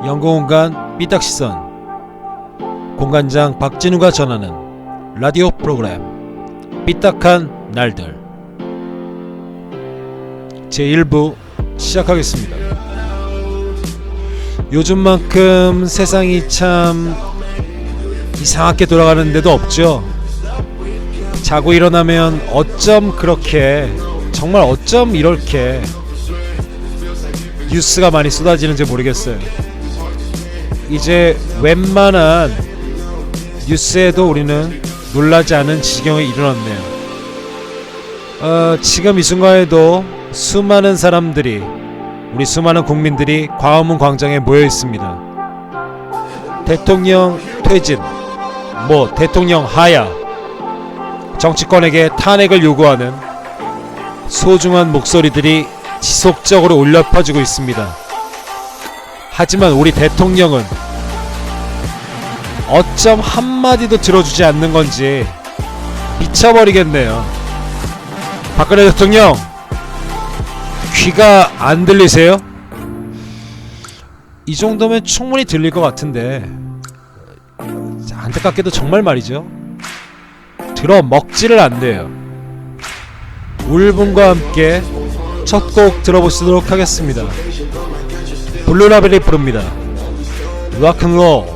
연구공간 삐딱시선 공간장 박진우가 전하는 라디오 프로그램 삐딱한 날들 제1부 시작하겠습니다. 요즘만큼 세상이 참 이상하게 돌아가는 데도 없죠. 자고 일어나면 어쩜 그렇게 정말 어쩜 이렇게 뉴스가 많이 쏟아지는지 모르겠어요. 이제 웬만한 뉴스에도 우리는 놀라지 않은 지경에 이르렀네요. 지금 이 순간에도 수많은 사람들이 우리 수많은 국민들이 광화문 광장에 모여 있습니다. 대통령 퇴진, 대통령 하야, 정치권에게 탄핵을 요구하는 소중한 목소리들이 지속적으로 울려 퍼지고 있습니다. 하지만 우리 대통령은 어쩜 한마디도 들어주지 않는 건지 미쳐버리겠네요. 박근혜 대통령, 귀가 안 들리세요? 이 정도면 충분히 들릴 것 같은데 안타깝게도 정말 말이죠, 들어먹지를 않네요. 울분과 함께 첫 곡 들어보시도록 하겠습니다. 블루라벨이 부릅니다. 락앤롤.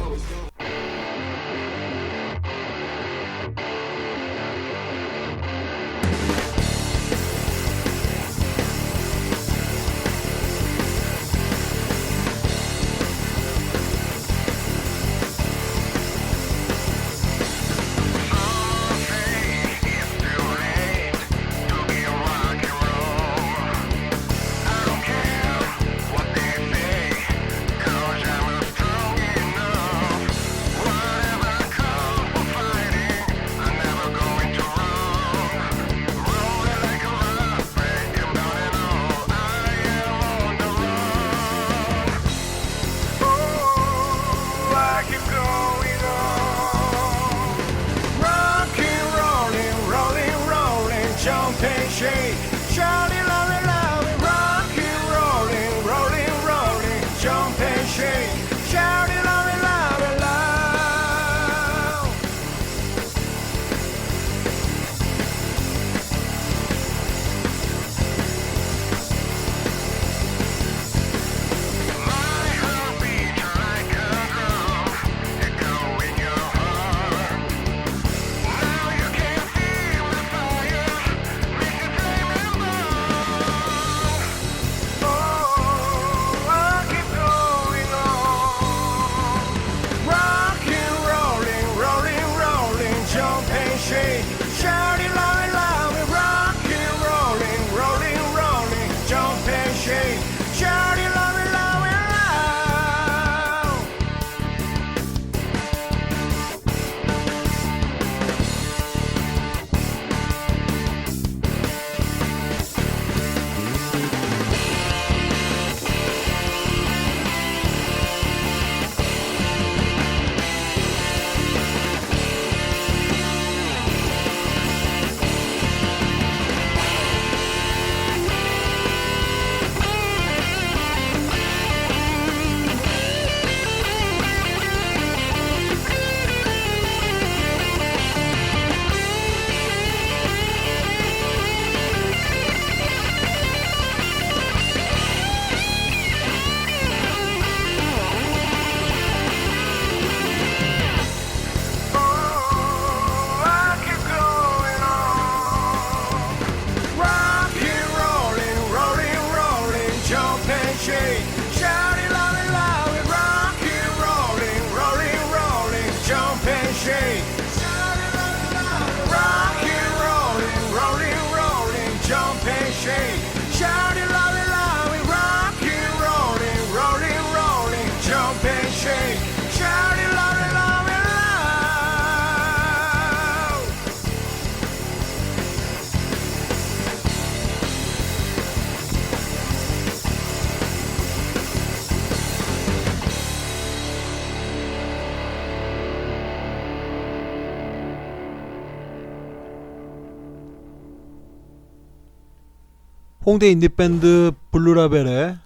홍대 인디밴드 블루라벨의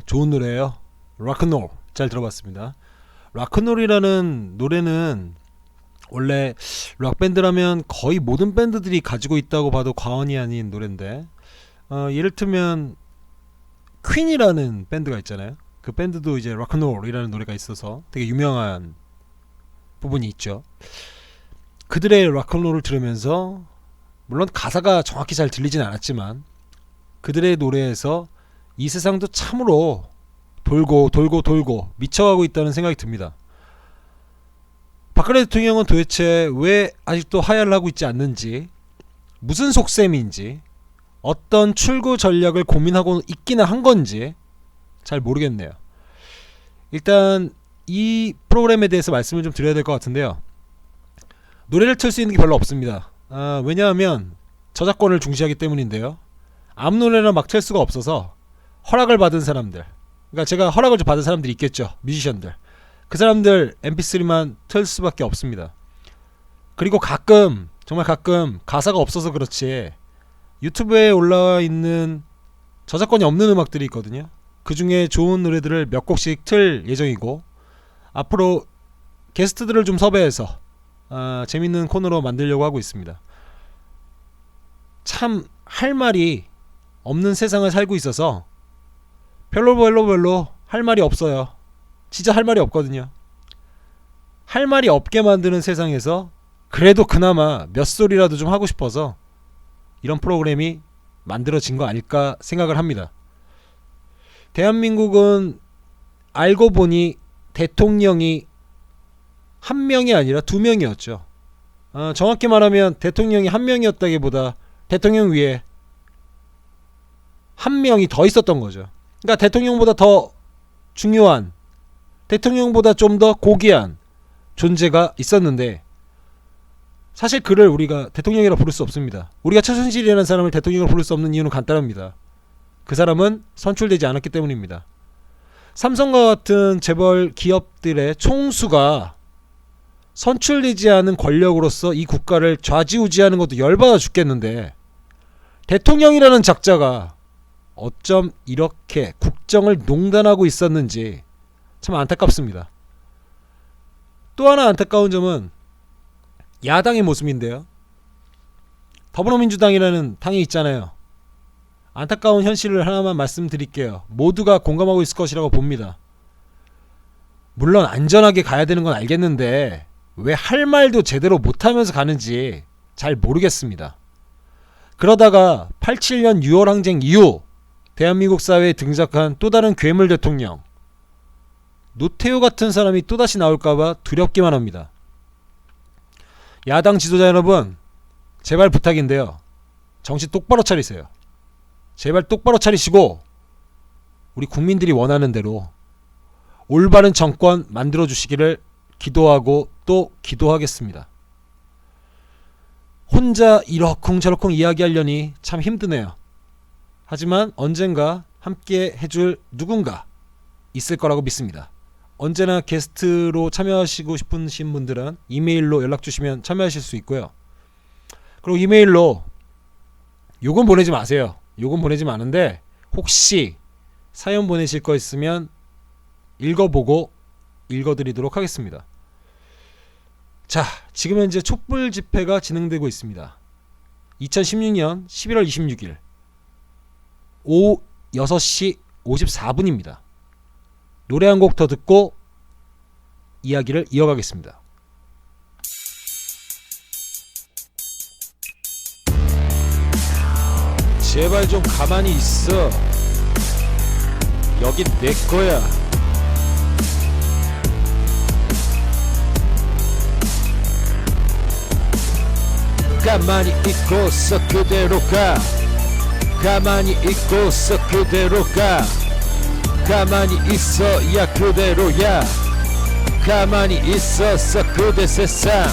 좋은 노래예요. 락앤롤. 잘 들어봤습니다. 락큰롤이라는 노래는 원래 락밴드라면 거의 모든 밴드들이 가지고 있다고 봐도 과언이 아닌 노래인데, 예를 들면 퀸이라는 밴드가 있잖아요. 그 밴드도 이제 락큰롤이라는 노래가 있어서 되게 유명한 부분이 있죠. 그들의 락큰롤을 들으면서 물론 가사가 정확히 잘 들리진 않았지만 그들의 노래에서 이 세상도 참으로 돌고 돌고 돌고 미쳐가고 있다는 생각이 듭니다. 박근혜 대통령은 도대체 왜 아직도 하야를 하고 있지 않는지, 무슨 속셈인지, 어떤 출구 전략을 고민하고 있기는 한 건지 잘 모르겠네요. 일단 이 프로그램에 대해서 말씀을 좀 드려야 될 것 같은데요. 노래를 틀 수 있는 게 별로 없습니다. 왜냐하면 저작권을 중시하기 때문인데요. 아무 노래나 막 틀 수가 없어서 허락을 받은 사람들, 그러니까 제가 허락을 좀 받은 사람들이 있겠죠. 뮤지션들. 그 사람들 mp3만 틀 수밖에 없습니다. 그리고 가끔, 정말 가끔 가사가 없어서 그렇지 유튜브에 올라와 있는 저작권이 없는 음악들이 있거든요. 그 중에 좋은 노래들을 몇 곡씩 틀 예정이고, 앞으로 게스트들을 좀 섭외해서 재밌는 코너로 만들려고 하고 있습니다. 참 할 말이 없는 세상을 살고 있어서 별로 할 말이 없어요. 진짜 할 말이 없거든요. 할 말이 없게 만드는 세상에서 그래도 그나마 몇 소리라도 좀 하고 싶어서 이런 프로그램이 만들어진 거 아닐까 생각을 합니다. 대한민국은 알고 보니 대통령이 한 명이 아니라 두 명이었죠. 정확히 말하면 대통령이 한 명이었다기보다 대통령 위에 한 명이 더 있었던 거죠. 그러니까 대통령보다 더 중요한, 대통령보다 좀 더 고귀한 존재가 있었는데, 사실 그를 우리가 대통령이라 부를 수 없습니다. 우리가 최순실이라는 사람을 대통령으로 부를 수 없는 이유는 간단합니다. 그 사람은 선출되지 않았기 때문입니다. 삼성과 같은 재벌 기업들의 총수가 선출되지 않은 권력으로서 이 국가를 좌지우지하는 것도 열받아 죽겠는데, 대통령이라는 작자가 어쩜 이렇게 국정을 농단하고 있었는지 참 안타깝습니다. 또 하나 안타까운 점은 야당의 모습인데요. 더불어민주당이라는 당이 있잖아요. 안타까운 현실을 하나만 말씀드릴게요. 모두가 공감하고 있을 것이라고 봅니다. 물론 안전하게 가야 되는 건 알겠는데 왜 할 말도 제대로 못하면서 가는지 잘 모르겠습니다. 그러다가 87년 6월 항쟁 이후 대한민국 사회에 등장한 또 다른 괴물 대통령, 노태우 같은 사람이 또다시 나올까봐 두렵기만 합니다. 야당 지도자 여러분, 제발 부탁인데요. 정신 똑바로 차리세요. 제발 똑바로 차리시고 우리 국민들이 원하는 대로 올바른 정권 만들어 주시기를 기도하고 또 기도하겠습니다. 혼자 이러쿵저러쿵 이야기하려니 참 힘드네요. 하지만 언젠가 함께 해줄 누군가 있을 거라고 믿습니다. 언제나 게스트로 참여하시고 싶으신 분들은 이메일로 연락 주시면 참여하실 수 있고요. 그리고 이메일로 요건 보내지 마세요. 요건 보내지 마는데 혹시 사연 보내실 거 있으면 읽어보고 읽어드리도록 하겠습니다. 자, 지금 현재 촛불 집회가 진행되고 있습니다. 2016년 11월 26일 오후 6시 54분입니다. 노래 한 곡 더 듣고 이야기를 이어가겠습니다. 제발 좀 가만히 있어. 여긴 내 거야. 가만히 있고서 그대로 가. 가만히 있고서 그대로 가. 가만히 있어야 그대로야. 가만히 있어서 그대 세상.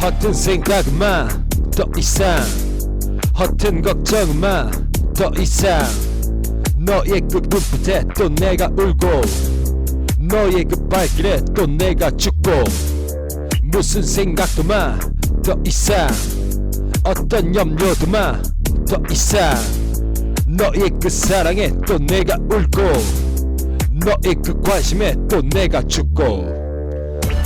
허튼 생각만 더 이상. 허튼 걱정만 더 이상. 너의 그 눈빛에 또 내가 울고 너의 그 발길에 또 내가 죽고 무슨 생각도 마 더 이상. 어떤 염려도 마 더 이상. 너의 그 사랑에 또 내가 울고 너의 그 관심에 또 내가 죽고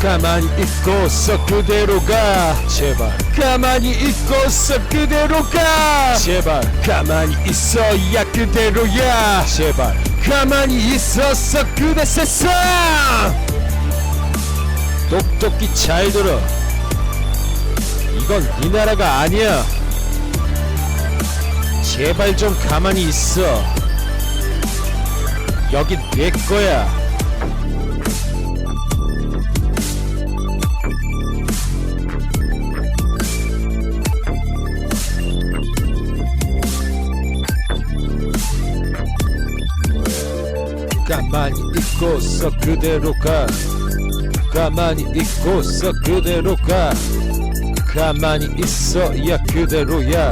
가만히 있고서 그대로 가 제발 가만히 있고서 그대로 가 제발 가만히 있어야 그대로야 제발 가만히 있었어 그대 세상 똑똑히 잘 들어 이건 네 나라가 아니야 제발 좀 가만히 있어 여긴 내 거야 가만히 있고서 그대로 가 가만히 있고서 그대로 가 가만히 있어야 그대로야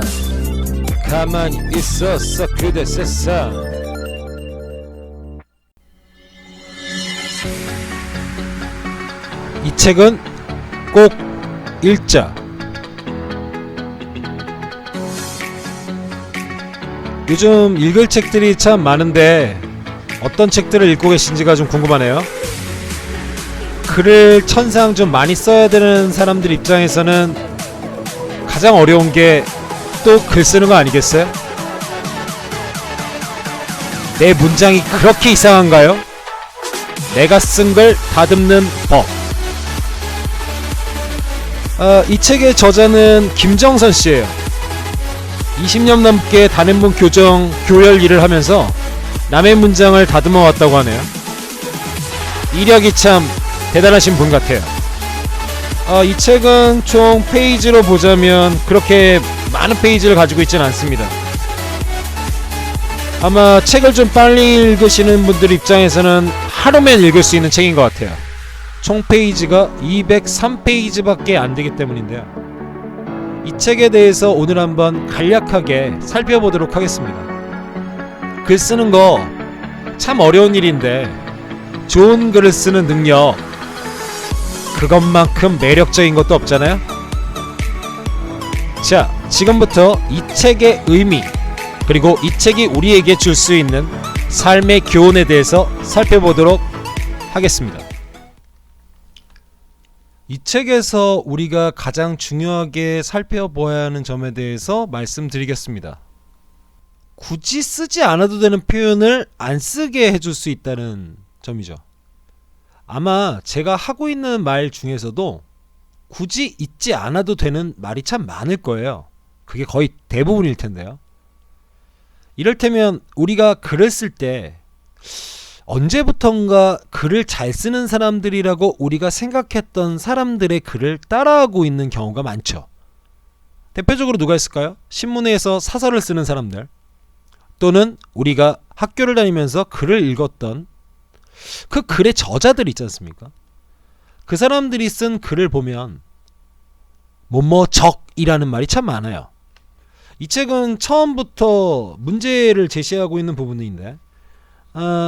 가만히 있었어 그대 세상 이 책은 꼭 읽자. 요즘 읽을 책들이 참 많은데 어떤 책들을 읽고 계신지가 좀 궁금하네요. 글을 천상 좀 많이 써야 되는 사람들 입장에서는 가장 어려운 게 또 글 쓰는 거 아니겠어요? 내 문장이 그렇게 이상한가요? 내가 쓴 걸 다듬는 법. 이 책의 저자는 김정선 씨예요. 20년 넘게 단행본 교정, 교열 일을 하면서 남의 문장을 다듬어 왔다고 하네요. 이력이 참 대단하신 분 같아요. 이 책은 총 페이지로 보자면 그렇게 많은 페이지를 가지고 있지는 않습니다. 아마 책을 좀 빨리 읽으시는 분들 입장에서는 하루면 읽을 수 있는 책인 것 같아요. 총 페이지가 203페이지밖에 안 되기 때문인데요. 이 책에 대해서 오늘 한번 간략하게 살펴보도록 하겠습니다. 글 쓰는 거 참 어려운 일인데 좋은 글을 쓰는 능력 그것만큼 매력적인 것도 없잖아요. 자, 지금부터 이 책의 의미 그리고 이 책이 우리에게 줄 수 있는 삶의 교훈에 대해서 살펴보도록 하겠습니다. 이 책에서 우리가 가장 중요하게 살펴봐야 하는 점에 대해서 말씀드리겠습니다. 굳이 쓰지 않아도 되는 표현을 안 쓰게 해줄 수 있다는 점이죠. 아마 제가 하고 있는 말 중에서도 굳이 잊지 않아도 되는 말이 참 많을 거예요. 그게 거의 대부분일 텐데요. 이를테면 우리가 글을 쓸 때 언제부턴가 글을 잘 쓰는 사람들이라고 우리가 생각했던 사람들의 글을 따라하고 있는 경우가 많죠. 대표적으로 누가 있을까요? 신문에서 사설을 쓰는 사람들, 또는 우리가 학교를 다니면서 글을 읽었던 그 글의 저자들 있지 않습니까? 그 사람들이 쓴 글을 보면 뭐뭐적이라는 말이 참 많아요. 이 책은 처음부터 문제를 제시하고 있는 부분인데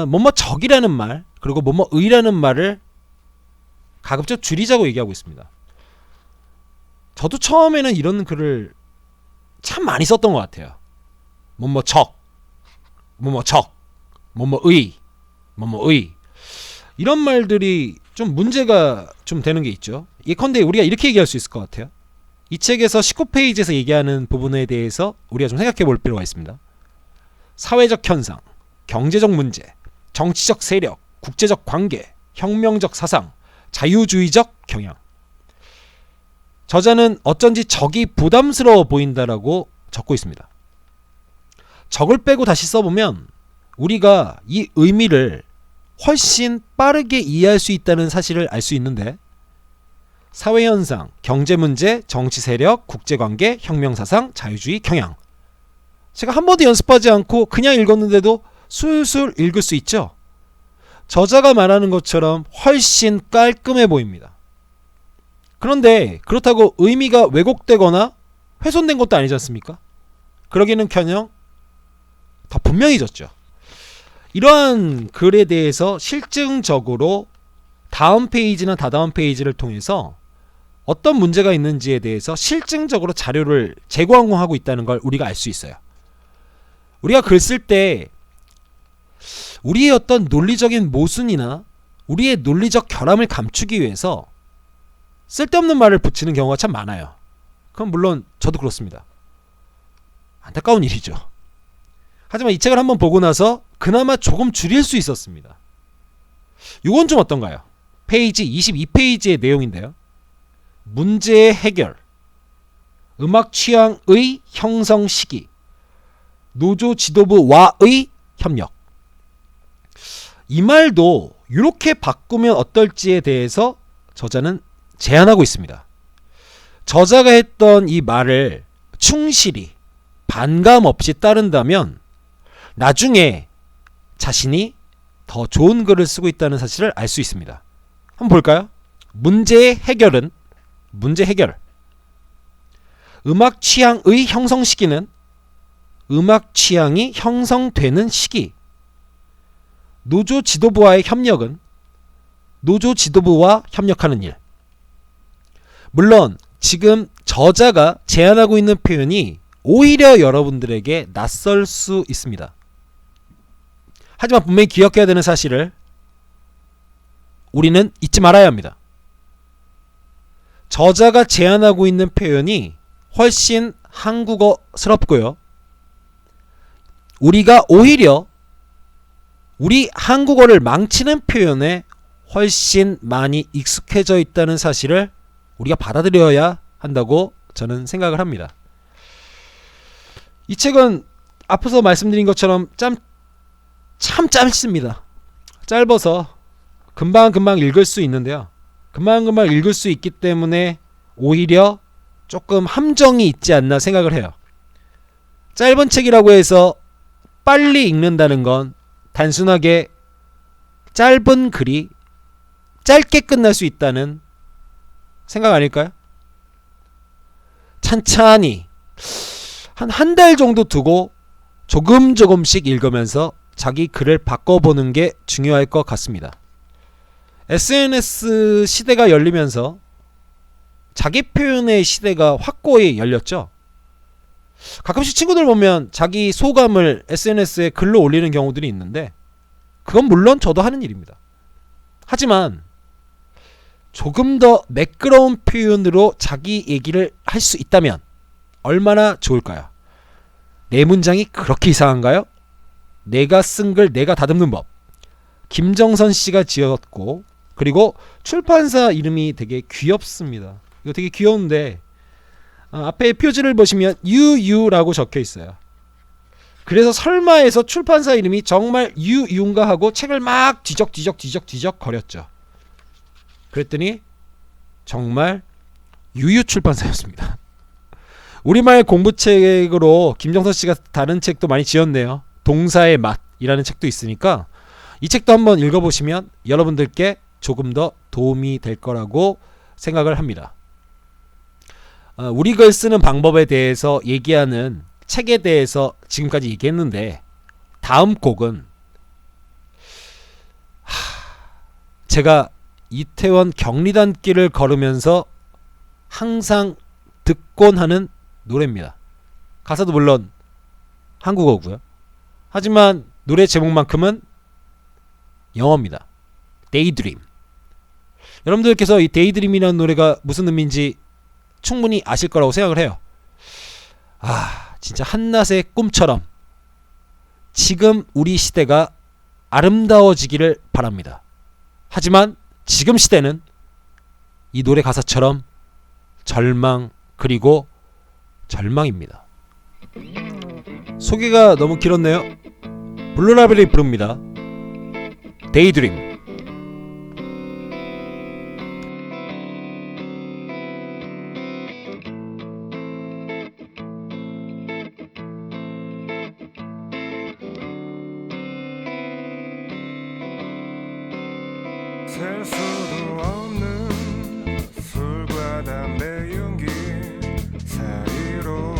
뭐뭐적이라는 말 그리고 뭐뭐의라는 말을 가급적 줄이자고 얘기하고 있습니다. 저도 처음에는 이런 글을 참 많이 썼던 것 같아요. 뭐뭐적, 뭐뭐적, 뭐뭐의, 뭐뭐의 이런 말들이 좀 문제가 좀 되는 게 있죠. 예컨대 우리가 이렇게 얘기할 수 있을 것 같아요. 이 책에서 19페이지에서 얘기하는 부분에 대해서 우리가 좀 생각해 볼 필요가 있습니다. 사회적 현상, 경제적 문제, 정치적 세력, 국제적 관계, 혁명적 사상, 자유주의적 경향. 저자는 어쩐지 적이 부담스러워 보인다라고 적고 있습니다. 적을 빼고 다시 써보면 우리가 이 의미를 훨씬 빠르게 이해할 수 있다는 사실을 알 수 있는데, 사회현상, 경제문제, 정치세력, 국제관계, 혁명사상, 자유주의, 경향. 제가 한 번도 연습하지 않고 그냥 읽었는데도 술술 읽을 수 있죠. 저자가 말하는 것처럼 훨씬 깔끔해 보입니다. 그런데 그렇다고 의미가 왜곡되거나 훼손된 것도 아니지 않습니까? 그러기는커녕 더 분명해졌죠. 이러한 글에 대해서 실증적으로 다음 페이지나 다다음 페이지를 통해서 어떤 문제가 있는지에 대해서 실증적으로 자료를 제공하고 있다는 걸 우리가 알 수 있어요. 우리가 글 쓸 때 우리의 어떤 논리적인 모순이나 우리의 논리적 결함을 감추기 위해서 쓸데없는 말을 붙이는 경우가 참 많아요. 그럼 물론 저도 그렇습니다. 안타까운 일이죠. 하지만 이 책을 한번 보고 나서 그나마 조금 줄일 수 있었습니다. 이건 좀 어떤가요? 페이지 22페이지의 내용인데요. 문제의 해결, 음악 취향의 형성 시기, 노조 지도부와의 협력. 이 말도 이렇게 바꾸면 어떨지에 대해서 저자는 제안하고 있습니다. 저자가 했던 이 말을 충실히 반감 없이 따른다면 나중에 자신이 더 좋은 글을 쓰고 있다는 사실을 알 수 있습니다. 한번 볼까요? 문제의 해결은 문제 해결. 음악 취향의 형성 시기는 음악 취향이 형성되는 시기. 노조 지도부와의 협력은 노조 지도부와 협력하는 일. 물론 지금 저자가 제안하고 있는 표현이 오히려 여러분들에게 낯설 수 있습니다. 하지만 분명히 기억해야 되는 사실을 우리는 잊지 말아야 합니다. 저자가 제안하고 있는 표현이 훨씬 한국어스럽고요. 우리가 오히려 우리 한국어를 망치는 표현에 훨씬 많이 익숙해져 있다는 사실을 우리가 받아들여야 한다고 저는 생각을 합니다. 이 책은 앞서서 말씀드린 것처럼 참 짧습니다. 짧아서 금방금방 읽을 수 있는데요. 금방금방 읽을 수 있기 때문에 오히려 조금 함정이 있지 않나 생각을 해요. 짧은 책이라고 해서 빨리 읽는다는 건 단순하게 짧은 글이 짧게 끝날 수 있다는 생각 아닐까요? 찬찬히 한 달 정도 두고 조금씩 읽으면서 자기 글을 바꿔보는 게 중요할 것 같습니다. SNS 시대가 열리면서 자기 표현의 시대가 확고히 열렸죠. 가끔씩 친구들 보면 자기 소감을 SNS에 글로 올리는 경우들이 있는데 그건 물론 저도 하는 일입니다. 하지만 조금 더 매끄러운 표현으로 자기 얘기를 할 수 있다면 얼마나 좋을까요? 내 문장이 그렇게 이상한가요? 내가 쓴 글 내가 다듬는 법. 김정선 씨가 지었고 그리고 출판사 이름이 되게 귀엽습니다. 이거 되게 귀여운데 앞에 표지를 보시면 유유라고 적혀 있어요. 그래서 설마해서 출판사 이름이 정말 유유인가 하고 책을 막 뒤적 거렸죠. 그랬더니 정말 유유 출판사였습니다. 우리말 공부책으로 김정선 씨가 다른 책도 많이 지었네요. 동사의 맛이라는 책도 있으니까 이 책도 한번 읽어보시면 여러분들께 조금 더 도움이 될 거라고 생각을 합니다. 우리 글 쓰는 방법에 대해서 얘기하는 책에 대해서 지금까지 얘기했는데 다음 곡은 제가 이태원 경리단 길을 걸으면서 항상 듣곤 하는 노래입니다. 가사도 물론 한국어고요. 하지만 노래 제목만큼은 영어입니다. Daydream. 여러분들께서 이 Daydream이라는 노래가 무슨 의미인지 충분히 아실 거라고 생각을 해요. 진짜 한낮의 꿈처럼 지금 우리 시대가 아름다워지기를 바랍니다. 하지만 지금 시대는 이 노래 가사처럼 절망 그리고 절망입니다. 소개가 너무 길었네요. 블루라벨이 부릅니다. Daydream. 셀 수도 없는 술과 담배 연기 사이로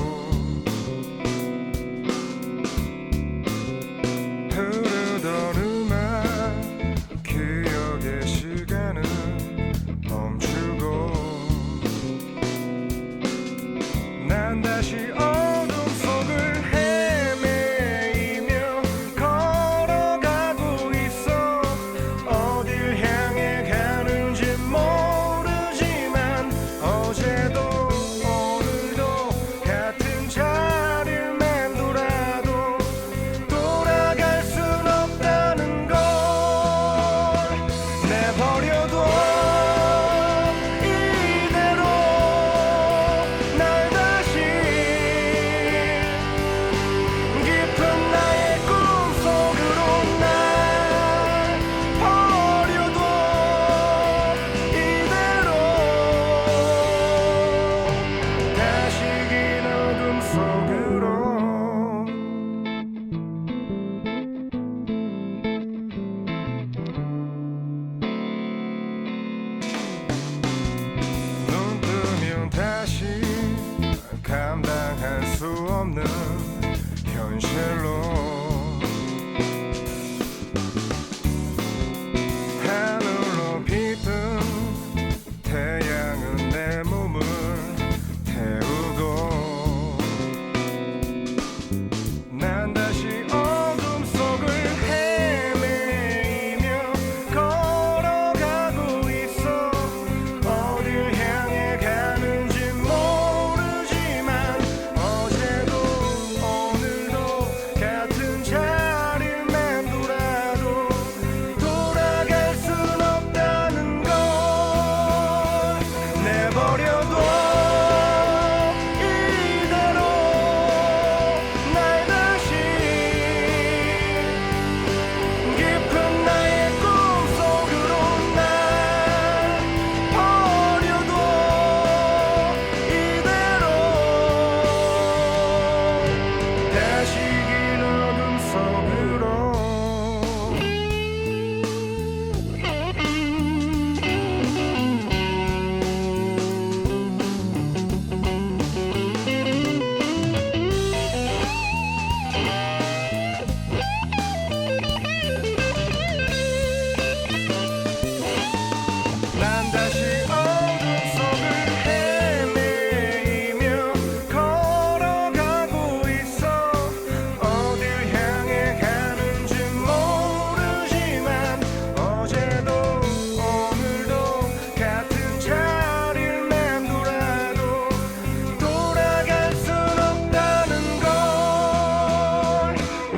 흐르던 음악 기억의 시간은 멈추고 난 다시 어둠 속을 헤매이며 걸어가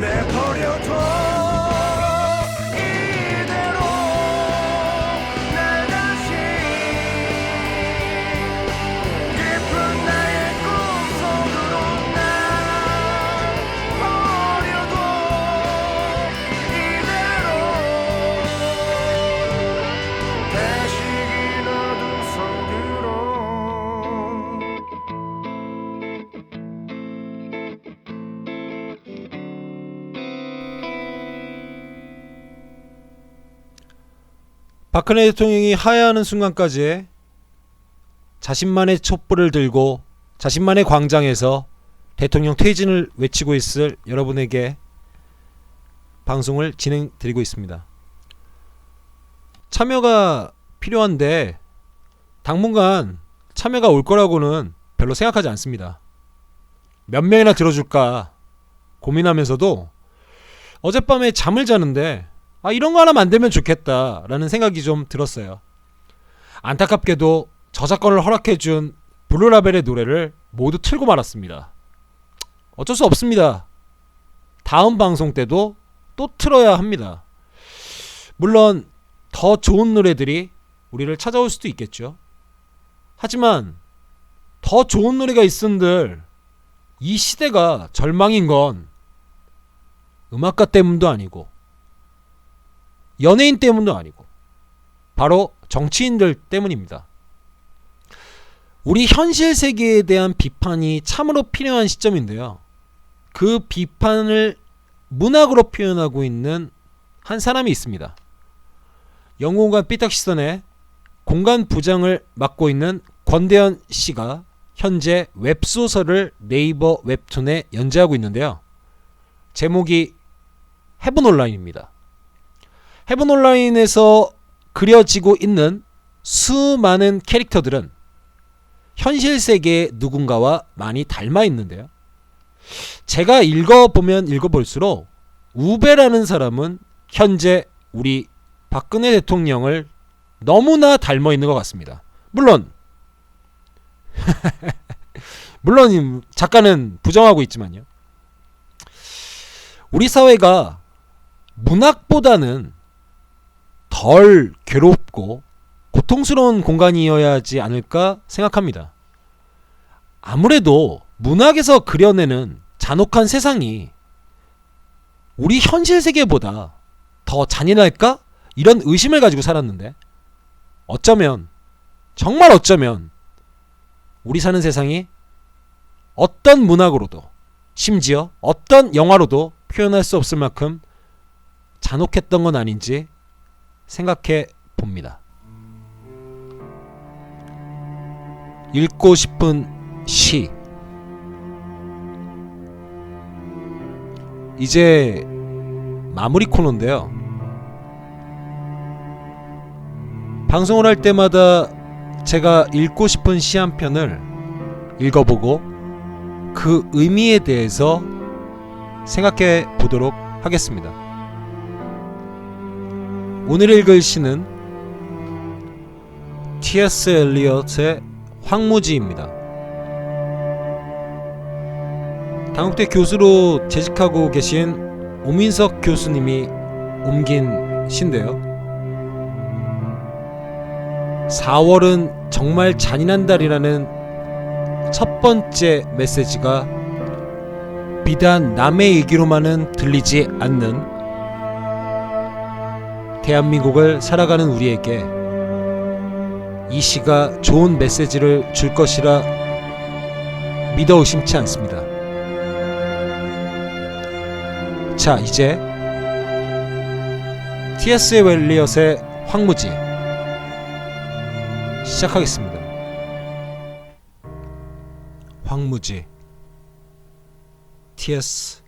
내버려둬 이대로 날 다시 깊은 나의 꿈속으로 날 버려둬 이대로 다시 긴 어둠 속으로 박근혜 대통령이 하야하는 순간까지 자신만의 촛불을 들고 자신만의 광장에서 대통령 퇴진을 외치고 있을 여러분에게 방송을 진행드리고 있습니다. 참여가 필요한데 당분간 참여가 올 거라고는 별로 생각하지 않습니다. 몇 명이나 들어줄까 고민하면서도 어젯밤에 잠을 자는데 이런 거 하나 만들면 좋겠다 라는 생각이 좀 들었어요. 안타깝게도 저작권을 허락해준 블루라벨의 노래를 모두 틀고 말았습니다. 어쩔 수 없습니다. 다음 방송 때도 또 틀어야 합니다. 물론 더 좋은 노래들이 우리를 찾아올 수도 있겠죠. 하지만 더 좋은 노래가 있은들 이 시대가 절망인 건 음악가 때문도 아니고 연예인 때문도 아니고 바로 정치인들 때문입니다. 우리 현실 세계에 대한 비판이 참으로 필요한 시점인데요. 그 비판을 문학으로 표현하고 있는 한 사람이 있습니다. 영공간 삐딱시선의 공간 부장을 맡고 있는 권대현 씨가 현재 웹소설을 네이버 웹툰에 연재하고 있는데요. 제목이 헤븐 온라인입니다. 헤븐 온라인에서 그려지고 있는 수많은 캐릭터들은 현실 세계의 누군가와 많이 닮아 있는데요. 제가 읽어보면 읽어볼수록 우베라는 사람은 현재 우리 박근혜 대통령을 너무나 닮아 있는 것 같습니다. 물론 작가는 부정하고 있지만요. 우리 사회가 문학보다는 덜 괴롭고 고통스러운 공간이어야 하지 않을까 생각합니다. 아무래도 문학에서 그려내는 잔혹한 세상이 우리 현실 세계보다 더 잔인할까? 이런 의심을 가지고 살았는데 어쩌면 정말 어쩌면 우리 사는 세상이 어떤 문학으로도 심지어 어떤 영화로도 표현할 수 없을 만큼 잔혹했던 건 아닌지 생각해 봅니다. 읽고 싶은 시. 이제 마무리 코너인데요. 방송을 할 때마다 제가 읽고 싶은 시 한 편을 읽어보고 그 의미에 대해서 생각해 보도록 하겠습니다. 오늘 읽을 시는 T.S. 엘리엇의 황무지입니다. 당국대 교수로 재직하고 계신 오민석 교수님이 옮긴 시인데요. 4월은 정말 잔인한 달이라는 첫 번째 메시지가 비단 남의 얘기로만은 들리지 않는 대한민국을 살아가는 우리에게 이 시가 좋은 메시지를 줄 것이라 믿어 의심치 않습니다. 자, 이제 T.S. 엘리엇의 황무지 시작하겠습니다. 황무지 T.S.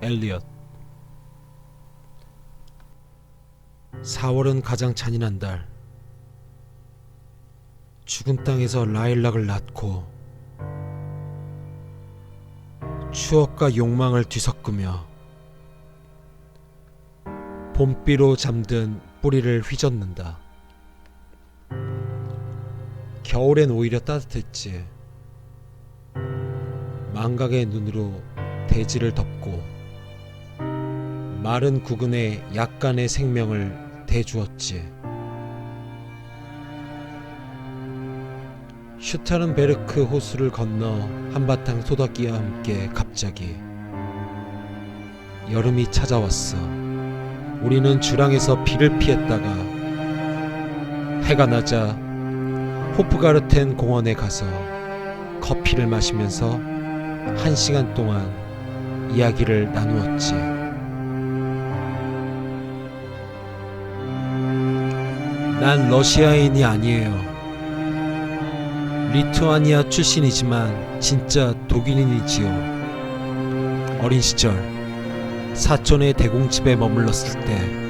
엘리엇. 4월은 가장 잔인한 달. 죽은 땅에서 라일락을 낳고 추억과 욕망을 뒤섞으며 봄비로 잠든 뿌리를 휘젓는다. 겨울엔 오히려 따뜻했지. 망각의 눈으로 대지를 덮고 마른 구근에 약간의 생명을 대주었지. 슈타른베르크 호수를 건너 한바탕 소다기와 함께 갑자기 여름이 찾아왔어. 우리는 주랑에서 비를 피했다가 해가 나자 호프가르텐 공원에 가서 커피를 마시면서 1시간 동안 이야기를 나누었지. 난 러시아인이 아니에요. 리투아니아 출신이지만 진짜 독일인이지요. 어린 시절 사촌의 대공집에 머물렀을 때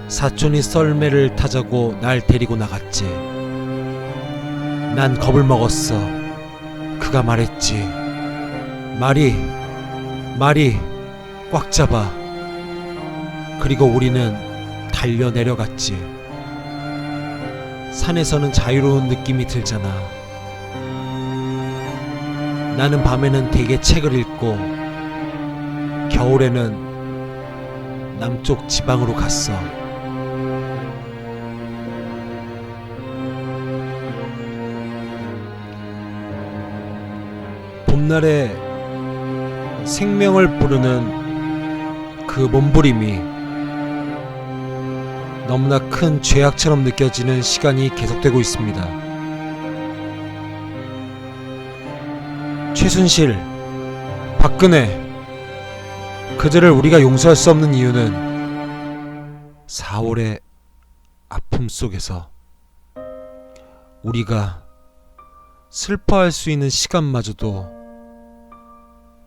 사촌이 썰매를 타자고 날 데리고 나갔지. 난 겁을 먹었어. 그가 말했지. 말이 꽉 잡아. 그리고 우리는 달려 내려갔지. 산에서는 자유로운 느낌이 들잖아. 나는 밤에는 대개 책을 읽고 겨울에는 남쪽 지방으로 갔어. 봄날에 생명을 부르는 그 몸부림이 너무나 큰 죄악처럼 느껴지는 시간이 계속되고 있습니다. 최순실, 박근혜, 그들을 우리가 용서할 수 없는 이유는 4월의 아픔 속에서 우리가 슬퍼할 수 있는 시간마저도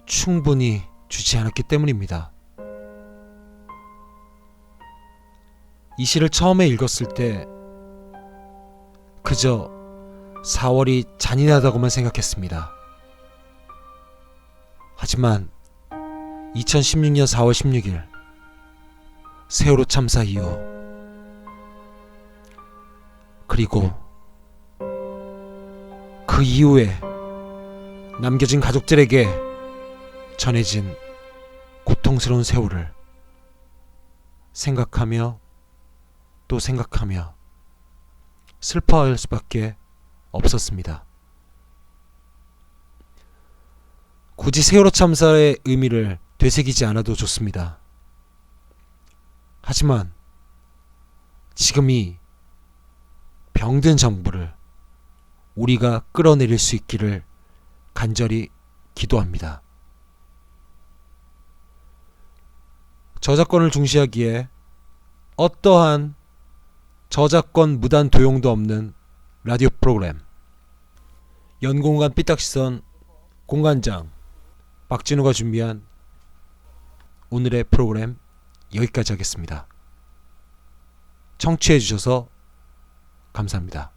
충분히 주지 않았기 때문입니다. 이 시를 처음에 읽었을 때 그저 4월이 잔인하다고만 생각했습니다. 하지만 2016년 4월 16일 세월호 참사 이후, 그리고 그 이후에 남겨진 가족들에게 전해진 고통스러운 세월을 생각하며 또 생각하며 슬퍼할 수밖에 없었습니다. 굳이 세월호 참사의 의미를 되새기지 않아도 좋습니다. 하지만 지금 이 병든 정부를 우리가 끌어내릴 수 있기를 간절히 기도합니다. 저작권을 중시하기에 어떠한 저작권 무단 도용도 없는 라디오 프로그램 연공간 삐딱시선 공간장 박진우가 준비한 오늘의 프로그램 여기까지 하겠습니다. 청취해 주셔서 감사합니다.